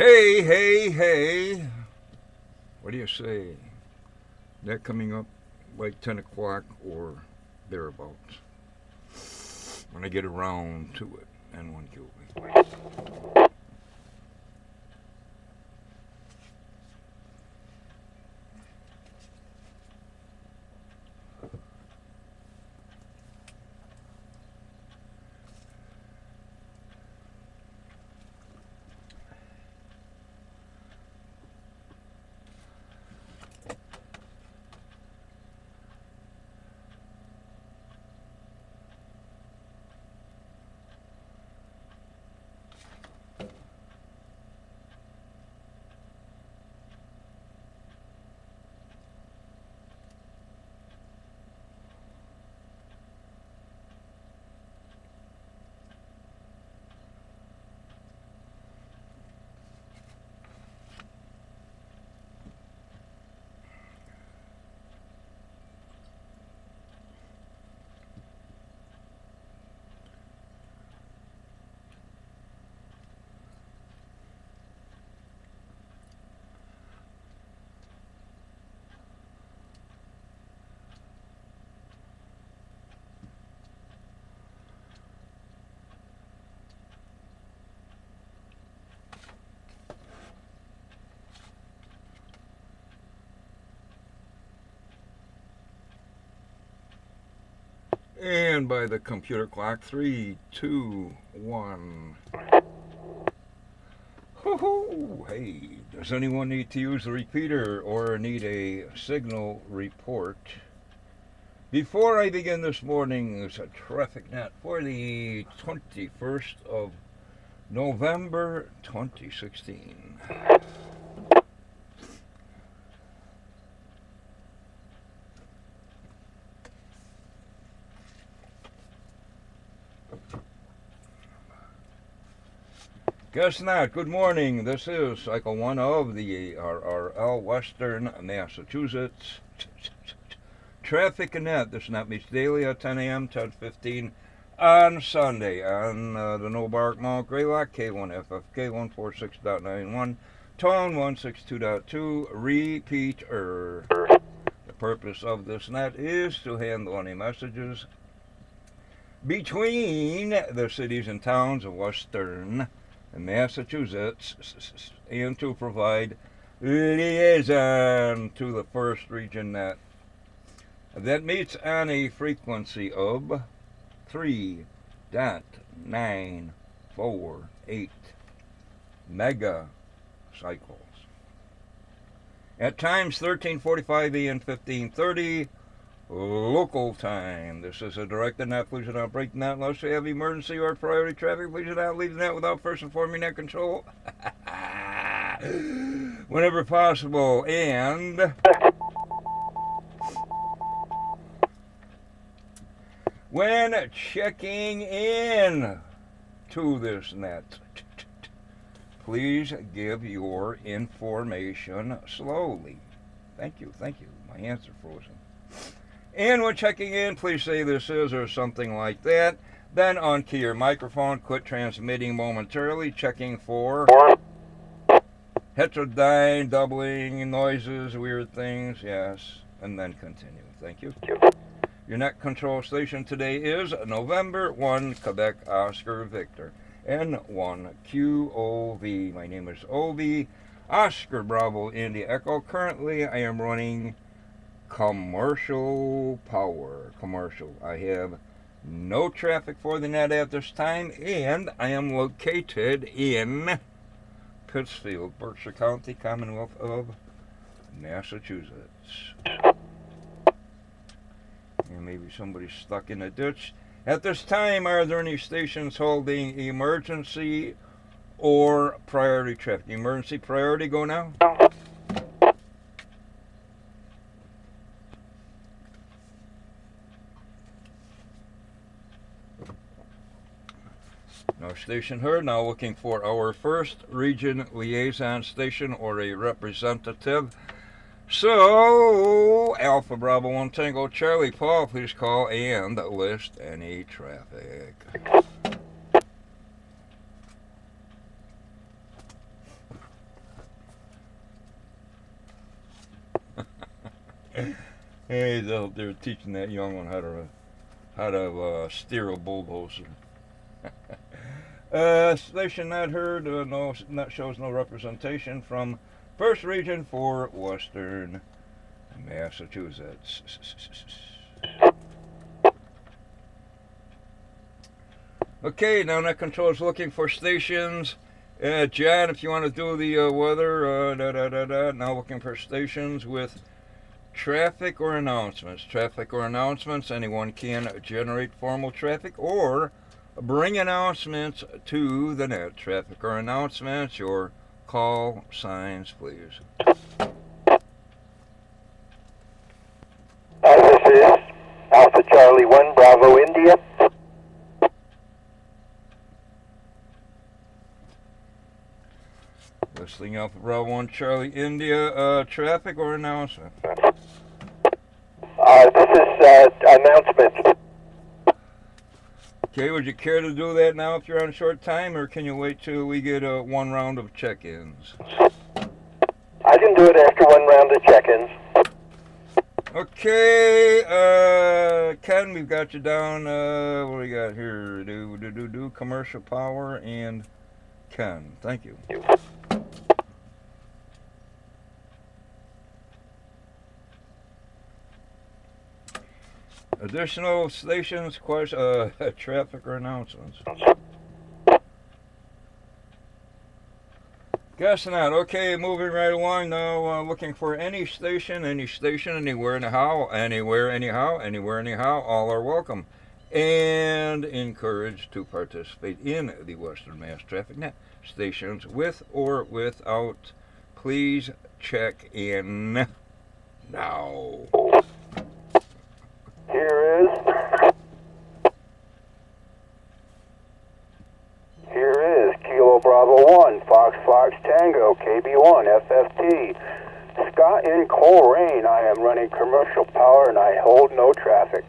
Hey, hey, hey. What do you say? That coming up like 10 o'clock or thereabouts. When I get around to it. N1QB. And by the computer clock, 3, 2, 1. Hoo-hoo! Hey, does anyone need to use a repeater or need a signal report? Before I begin this morning's traffic net for the 21st of November 2016. Guess not. Good morning. This is cycle 1 of the RRL Western Massachusetts Traffic Net. This net meets daily at 10 a.m. 10:15 on Sunday on the No Bark Mall Greylock K1FFK 146.91 tone 162.2 repeater. The purpose of this net is to handle any messages between the cities and towns of Western Massachusetts and to provide liaison to the first region that meets on a frequency of 3.948 megacycles. At times 13:45 and 15:30 local time. This is a directed net. Please do not break the net unless you have emergency or priority traffic. Please do not leave the net without first informing net control whenever possible. And when checking in to this net, please give your information slowly. Thank you. My hands are frozen. And when checking in, please say this is or something like that. Then unkey your microphone, quit transmitting momentarily, checking for heterodyne, doubling, noises, weird things, yes, and then continue. Thank you. Your net control station today is November 1, Quebec, Oscar, Victor, N1QOV. My name is OV, Oscar, Bravo, India, Echo. Currently, I am running commercial power. Commercial. I have no traffic for the net at this time, and I am located in Pittsfield, Berkshire County, Commonwealth of Massachusetts. And maybe somebody's stuck in a ditch. At this time, are there any stations holding emergency or priority traffic? Emergency priority, go now. No station heard. Now looking for our first region liaison station or a representative. So, Alpha Bravo 1 Tango Charlie Paul, please call and list any traffic. Hey, they're teaching that young one how to steer a bulldozer. Station not heard. No, not shows no representation from First Region for Western Massachusetts. Okay, now Net Control is looking for stations. John, if you want to do the weather, now looking for stations with traffic or announcements. Traffic or announcements, anyone can generate formal traffic or bring announcements to the net. Traffic or announcements, your call signs, please. This is Alpha Charlie 1 Bravo India. Listening Alpha Bravo 1 Charlie India, traffic or announcement? This is announcement. Okay, would you care to do that now if you're on short time, or can you wait till we get one round of check-ins? I can do it after one round of check-ins. Okay, Ken, we've got you down. What do we got here? Commercial power and Ken. Thank you. Additional stations, traffic or announcements? Guess not. Okay, moving right along now. Looking for any station, anywhere, anyhow, all are welcome and encouraged to participate in the Western Mass Traffic Net. Stations with or without, please check in now. Here is Kilo Bravo 1, Fox Tango, KB1, FFT. Scott in Coleraine, I am running commercial power and I hold no traffic.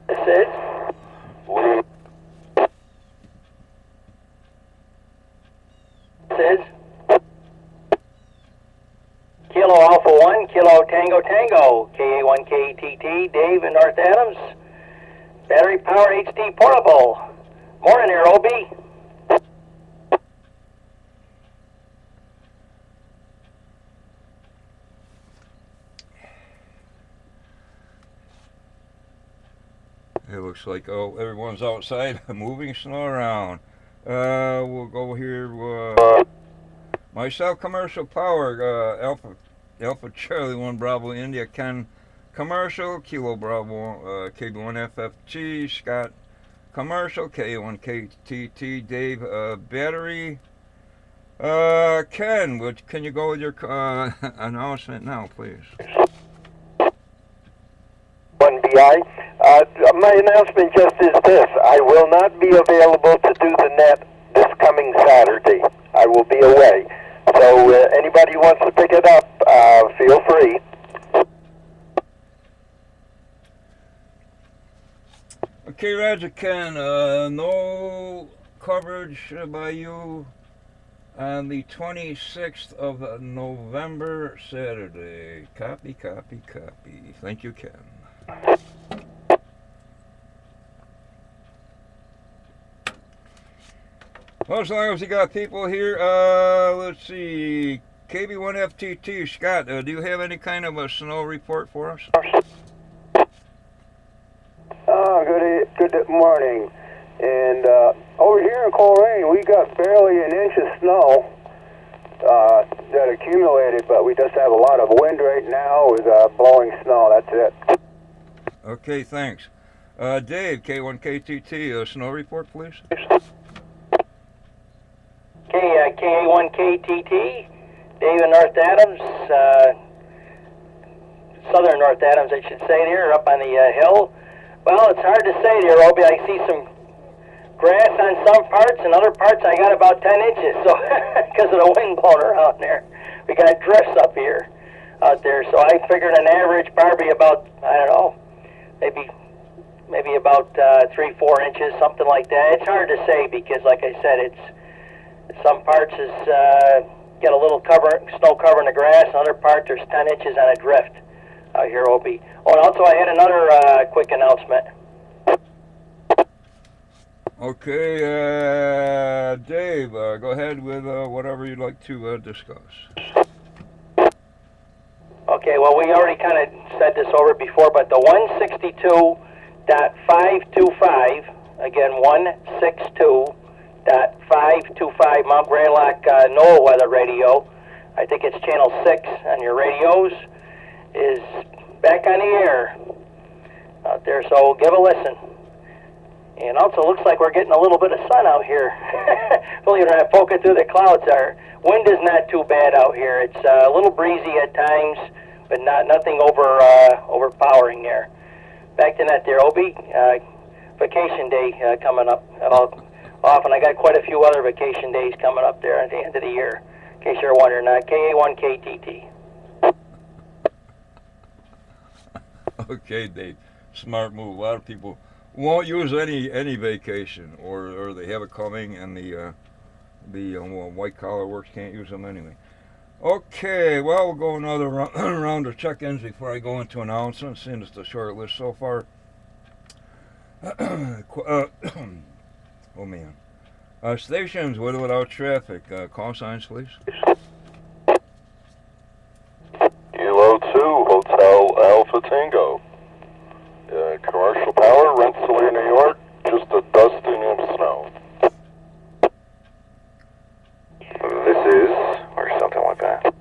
This is Kilo Alpha 1, Kilo Tango Tango, KA1KTT, Dave in North Adams, battery powered HD portable. Morning here, Obie. It looks like everyone's outside moving snow around. We'll go here. Myself, commercial power, Alpha Charlie 1 Bravo India, Ken commercial, Kilo Bravo KB1 FFG, Scott commercial, KA1 KTT, Dave battery. Ken, can you go with your announcement now, please? 1BI. My announcement just is this. I will not be available to do the net this coming Saturday. I will be away. So anybody who wants to pick it up, feel free. Okay, Roger, Ken, no coverage by you on the 26th of November, Saturday. Copy. Thank you, Ken. Well, as long as you got people here, let's see. KB1FTT, Scott, do you have any kind of a snow report for us? Good morning. And over here in Coleraine, we got barely an inch of snow that accumulated, but we just have a lot of wind right now with blowing snow. That's it. Okay, thanks. Dave, K1KTT, snow report, please. KA1KTT, Dave in North Adams, southern North Adams, I should say, there, up on the hill. Well, it's hard to say there, Obie. I see some grass on some parts, and other parts I got about 10 inches, so because of the wind blowing around there. We got drifts out there, so I figured an average probably about, I don't know, maybe maybe about 3-4 inches, something like that. It's hard to say because, like I said, it's some parts is get a little snow covering the grass, and other part there's 10 inches on a drift out here, Opie. Oh, and also I had another quick announcement. Okay, Dave, go ahead with whatever you'd like to discuss. Okay, well, we already kind of said this over before, but the 162.525, again, 162.525 Mount Greylock NOAA weather radio, I think it's channel 6 on your radios, is back on the air out there, so give a listen. And also looks like we're getting a little bit of sun out here. Believe it or not, poking through the clouds. Our wind is not too bad out here. It's a little breezy at times, but nothing overpowering there. Back to that there, Obi. Vacation day coming up. Off, and I got quite a few other vacation days coming up there at the end of the year. In case you're wondering, KA1KTT. Okay, Dave. Smart move. A lot of people won't use any vacation, or they have it coming, and the white collar works can't use them anyway. Okay, well, we'll go another round of check-ins before I go into announcements, seeing it's the short list so far. Oh man. Stations with or without traffic. Call signs, please. Kilo 2, Hotel Alpha Tango. Commercial power, Rensselaer, New York. Just a dusting of snow. This is, or something like that.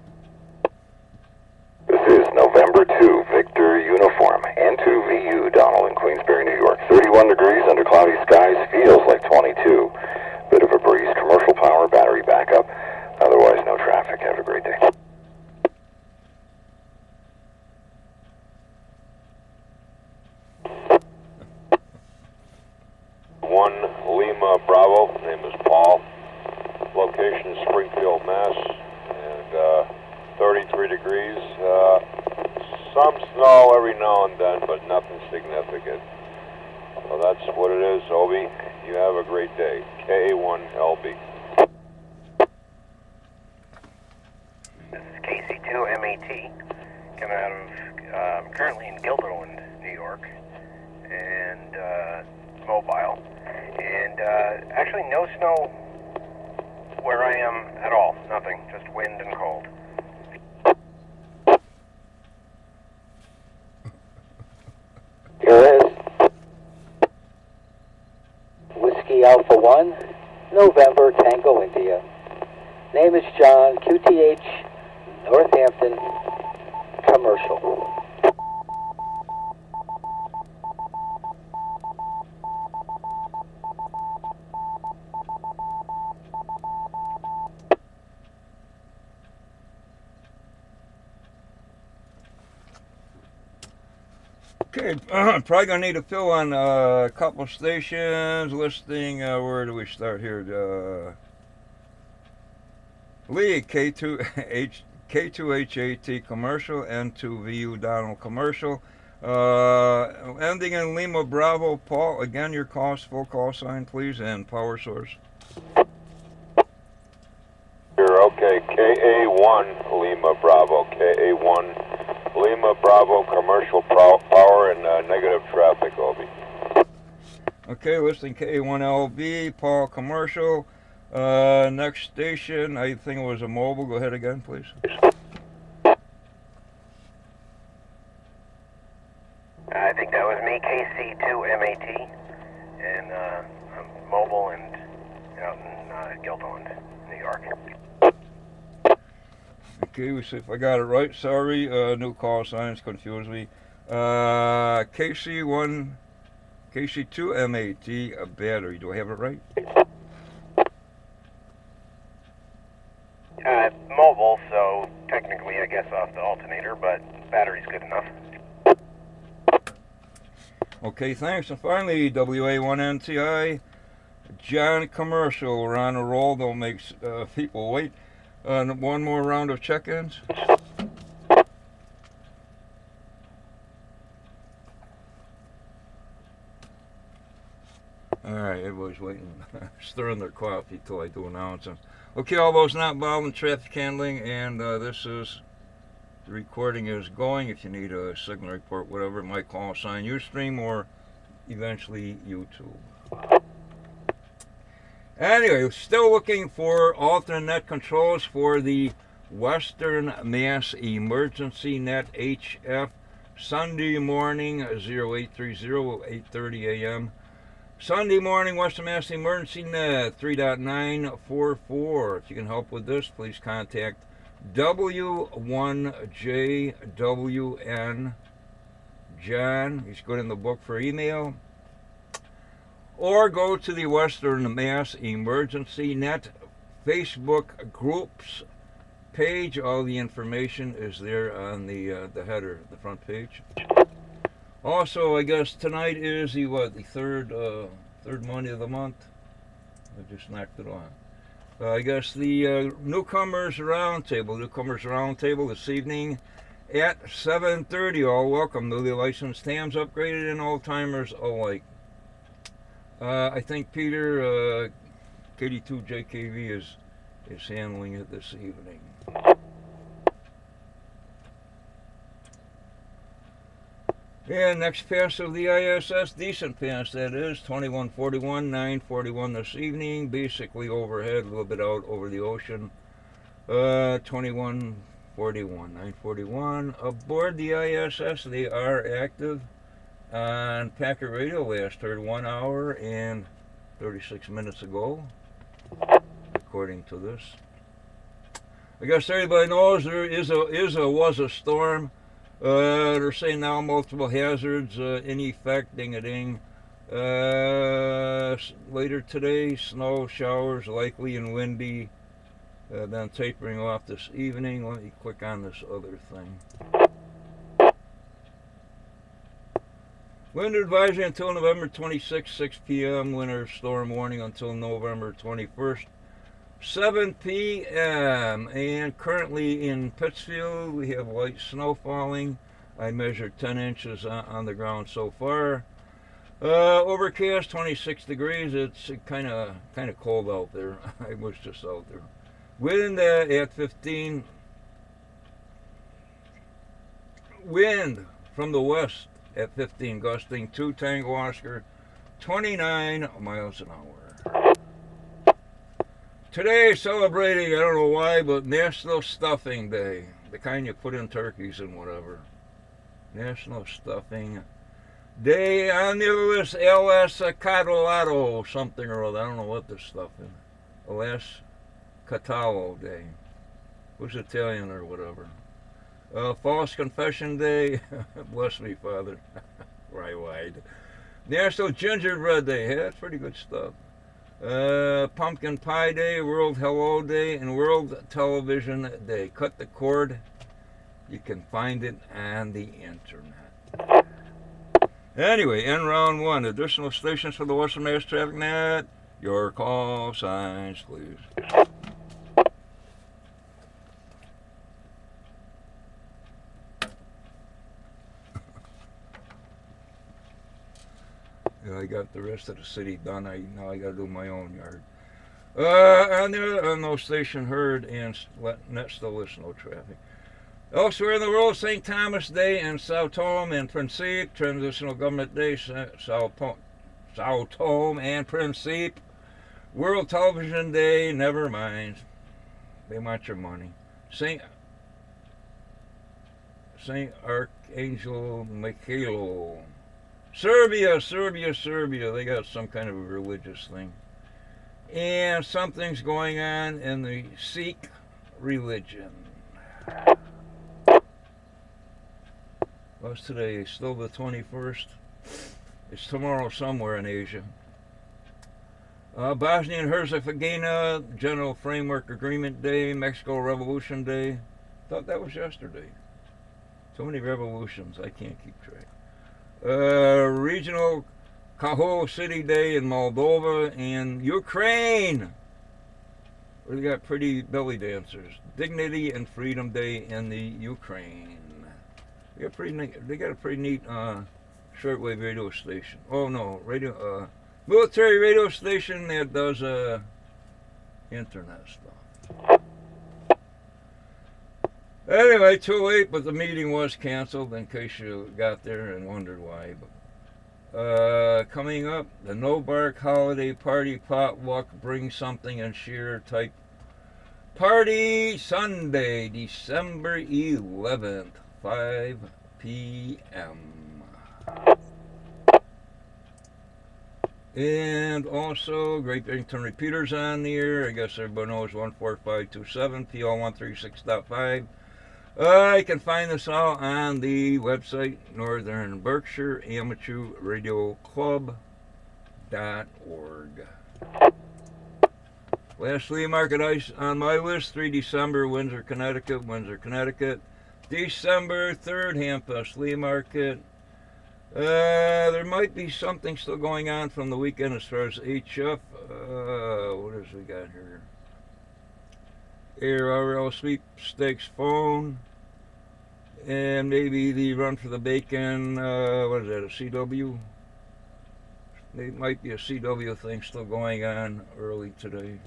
This is November 2, Victor Uniform, N2VU, Donald in Queensbury, New York. 31 degrees under cloudy skies, feels like 22. Bit of a breeze, commercial power, battery backup. Otherwise, no traffic. Have a great day. One Lima Bravo, name is Paul. Location is Springfield, Mass. And 33 degrees. Some snow every now and then, but nothing significant. So that's what it is, Obi. You have a great day. KA1LB. This is KC2MAT, coming out of, currently in Guilderland, New York, and mobile. And actually no snow where I am at all. Nothing, just wind and cold. Here is Whiskey Alpha 1, November Tango, India. Name is John, QTH, Northampton, commercial. Okay, probably gonna need to fill on a couple stations. Listing, where do we start here? Lee, K2HAT commercial, N2VU Donald commercial. Ending in Lima Bravo, Paul. Again, your cost, full call sign, please, and power source. Here, okay. KA1 Lima Bravo. KA1 Lima Bravo commercial power and negative traffic, Obi. Okay, listing KA1LB, Paul commercial. Next station, I think it was a mobile. Go ahead again, please. I think that was me, KC2MAT, and I'm mobile and out in Guilderland, New York. Okay, we see if I got it right. Sorry, new call signs confuse me. KC2MAT, a battery. Do I have it right? Mobile, so technically I guess off the alternator, but battery's good enough. Okay, thanks. And finally, WA1NTI, John commercial. We're on a roll. Don't make people wait. One more round of check-ins. waiting, stirring their coffee till I do announcements. Okay, all those not involved in traffic handling, and this is, the recording is going. If you need a signal report, whatever, my call sign Ustream or eventually YouTube. Anyway, still looking for alternate net controls for the Western Mass Emergency Net HF Sunday morning 0830 8:30 a.m. Sunday morning Western Mass Emergency Net 3.944. If you can help with this, please contact W1JWN John. He's good in the book for email. Or go to the Western Mass Emergency Net Facebook groups page. All the information is there on the header, the front page. Also, I guess tonight is the third Monday of the month. I just knocked it on. I guess the Newcomers Roundtable this evening at 7:30. All welcome, newly licensed hams, upgraded, and old timers alike. I think Peter, KD2JKV is handling it this evening. And next pass of the ISS, decent pass that is, 2141, 941 this evening, basically overhead, a little bit out over the ocean. 2141, 941. Aboard the ISS, they are active on Packet Radio. Last heard 1 hour and 36 minutes ago, according to this. I guess everybody knows there was a storm. They're saying now multiple hazards in effect, ding-a-ding. Later today, snow showers likely and windy. Then tapering off this evening. Let me click on this other thing. Wind advisory until November 26, 6 p.m. Winter storm warning until November 21st, 7 p.m. And currently in Pittsfield, we have light snow falling. I measured 10 inches on the ground so far. Overcast, 26 degrees. It's kind of cold out there. I was just out there. Wind at 15. Wind from the west at 15, gusting 2 Tango Oscar, 29 miles an hour. Today celebrating, I don't know why, but National Stuffing Day. The kind you put in turkeys and whatever. National Stuffing Day. On the other list, LS Catalado something or other. I don't know what this stuff is. LS Cataldo Day. Who's Italian or whatever. False Confession Day. Bless me, Father. Right wide. National Gingerbread Day. Yeah, that's pretty good stuff. Pumpkin Pie Day, World Hello Day, and World Television Day. Cut the cord. You can find it on the internet. Anyway, in round one, additional stations for the Western Mass Traffic Net. Your call signs, please. I got the rest of the city done. Now I got to do my own yard. On no station heard and net still is no traffic. Elsewhere in the world, St. Thomas Day and Sao Tome and Principe, Transitional Government Day, Sao Tome and Principe, World Television Day, never mind. They want your money. Saint Archangel Michaelo. Serbia. They got some kind of a religious thing. And something's going on in the Sikh religion. What's today? Still the 21st? It's tomorrow somewhere in Asia. Bosnia and Herzegovina, General Framework Agreement Day, Mexico Revolution Day. Thought that was yesterday. So many revolutions, I can't keep track. Regional Kahul City Day in Moldova and Ukraine. We got pretty belly dancers. Dignity and Freedom Day in the Ukraine. They got a pretty neat shortwave radio station. Oh no, military radio station that does internet stuff. Anyway, too late, but the meeting was canceled in case you got there and wondered why. Coming up, the No Bark Holiday Party Potluck Bring Something and Share type party Sunday, December 11th, 5 p.m. And also, Great Barrington Repeaters on the air. I guess everybody knows 14527 PL 136.5. You can find us all on the website, Northern Berkshire Amateur Radio Club.org. Last flea market ice on my list, 3 December, Windsor, Connecticut. December 3rd, Hamfest Flea Market. There might be something still going on from the weekend as far as HF. What else we got here? ARL sweepstakes phone. And maybe the run for the bacon, what is that, a CW? It might be a CW thing still going on early today.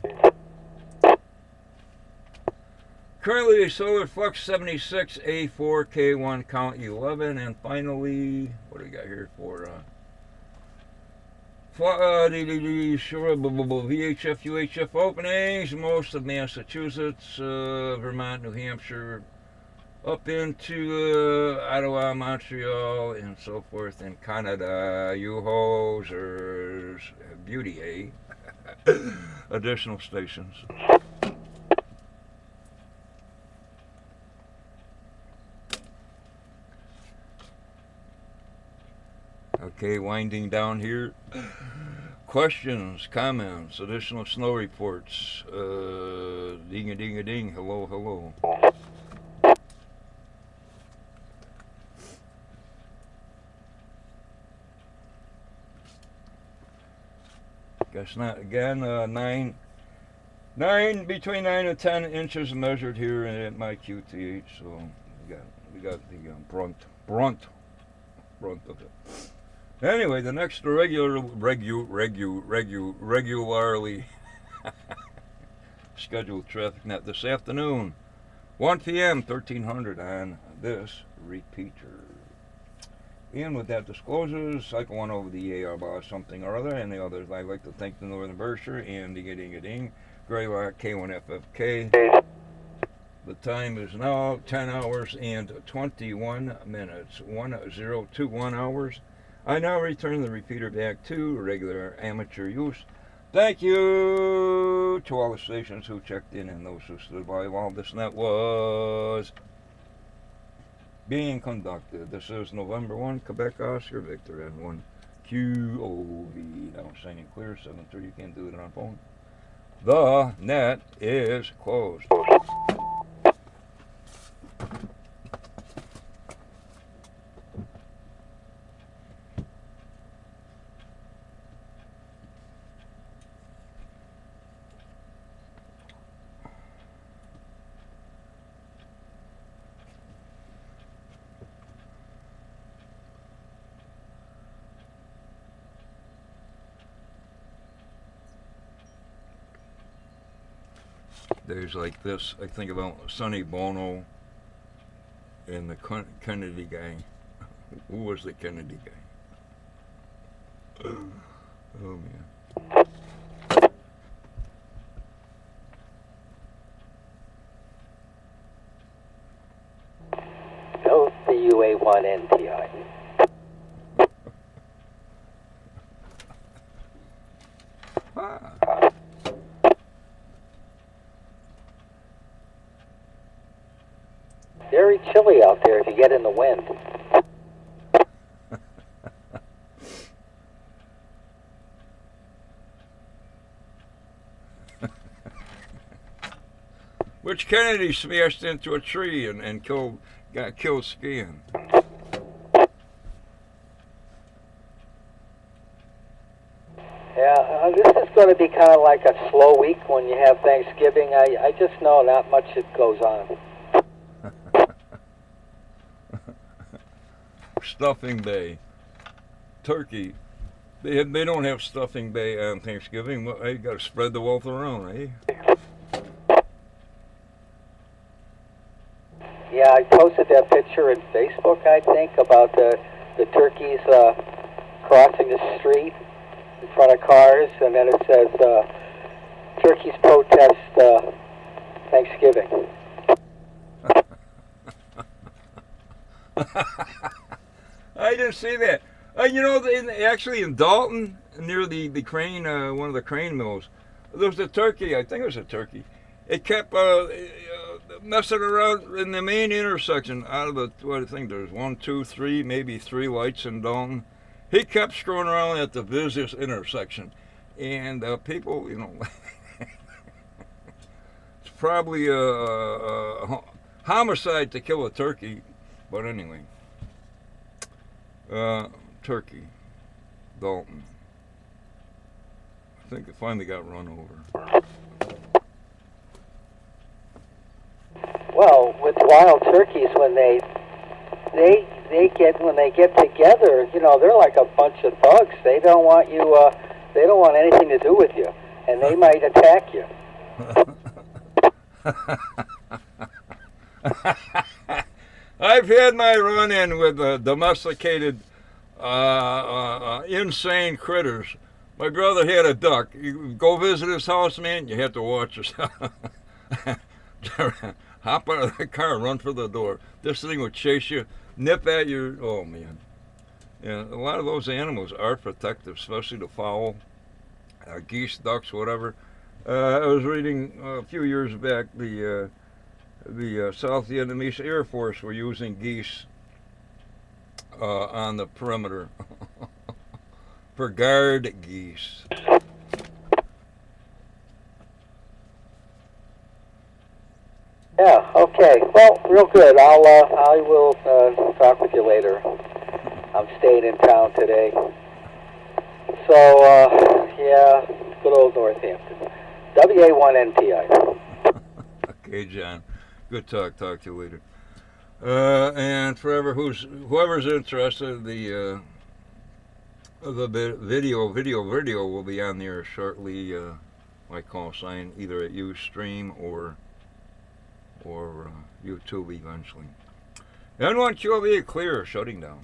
Currently, a Solar Flux 76 A4 K1 count 11, and finally, what do we got here for VHF UHF openings? Most of Massachusetts, Vermont, New Hampshire, up into Ottawa, Montreal, and so forth in Canada. U-Hos or Beauty, additional stations. Okay, winding down here. Questions, comments, additional snow reports. Ding-a-ding-a-ding. Hello, hello. Guess not. Again, between 9 and 10 inches measured here at my QTH. So we got the brunt of it. Anyway, the next regularly scheduled traffic net this afternoon, 1 p.m. 1300 on this repeater. And with that disclosures, Cycle 1 over the AR boss, something or other, and the others. I'd like to thank the Northern Berkshire and Ding-a-ding-a-ding, Greylock K1FFK. The time is now 10 hours and 21 minutes, 1021 hours. I now return the repeater back to regular amateur use. Thank you to all the stations who checked in and those who stood by while this net was being conducted. This is November 1, Quebec Oscar Victor, N1 QOV. Now signing clear, 730. You can't do it on phone. The net is closed. Days like this, I think about Sonny Bono and the Kennedy guy. Who was the Kennedy guy? Oh man. Note the UA1NTI. Very chilly out there if you get in the wind. Which Kennedy smashed into a tree and got killed skiing. Yeah, this is going to be kind of like a slow week when you have Thanksgiving. I just know not much goes on. Stuffing Day, turkey, They don't have stuffing day on Thanksgiving. Well, you got to spread the wealth around, eh? Yeah, I posted that picture in Facebook, I think, about the turkeys crossing the street in front of cars, and then it says, turkeys protest Thanksgiving. I didn't see that. You know, actually in Dalton, near the crane, one of the crane mills, there was a turkey. I think it was a turkey. It kept messing around in the main intersection. Out of the, what I think there's 1, 2, 3, maybe 3 lights in Dalton. He kept screwing around at the busiest intersection, and people, you know, it's probably a homicide to kill a turkey. But anyway, turkey, Dalton. I think it finally got run over. Well, with wild turkeys, when they get together, you know, they're like a bunch of thugs. They don't want you. They don't want anything to do with you, and they might attack you. I've had my run-in with domesticated, insane critters. My brother had a duck. You go visit his house, man, you have to watch yourself. Hop out of the car, run for the door. This thing would chase you, nip at your. Oh man! Yeah, a lot of those animals are protective, especially the fowl, geese, ducks, whatever. I was reading a few years back the South Vietnamese Air Force were using geese on the perimeter for guard geese. Yeah. Okay. Well, real good. I will talk with you later. I'm staying in town today. So yeah, good old Northampton. WA1NPI. Okay, John. Good talk. Talk to you later. And forever, whoever's interested, the video will be on there shortly. My call sign either at Ustream or YouTube eventually. And once you'll be clear, shutting down.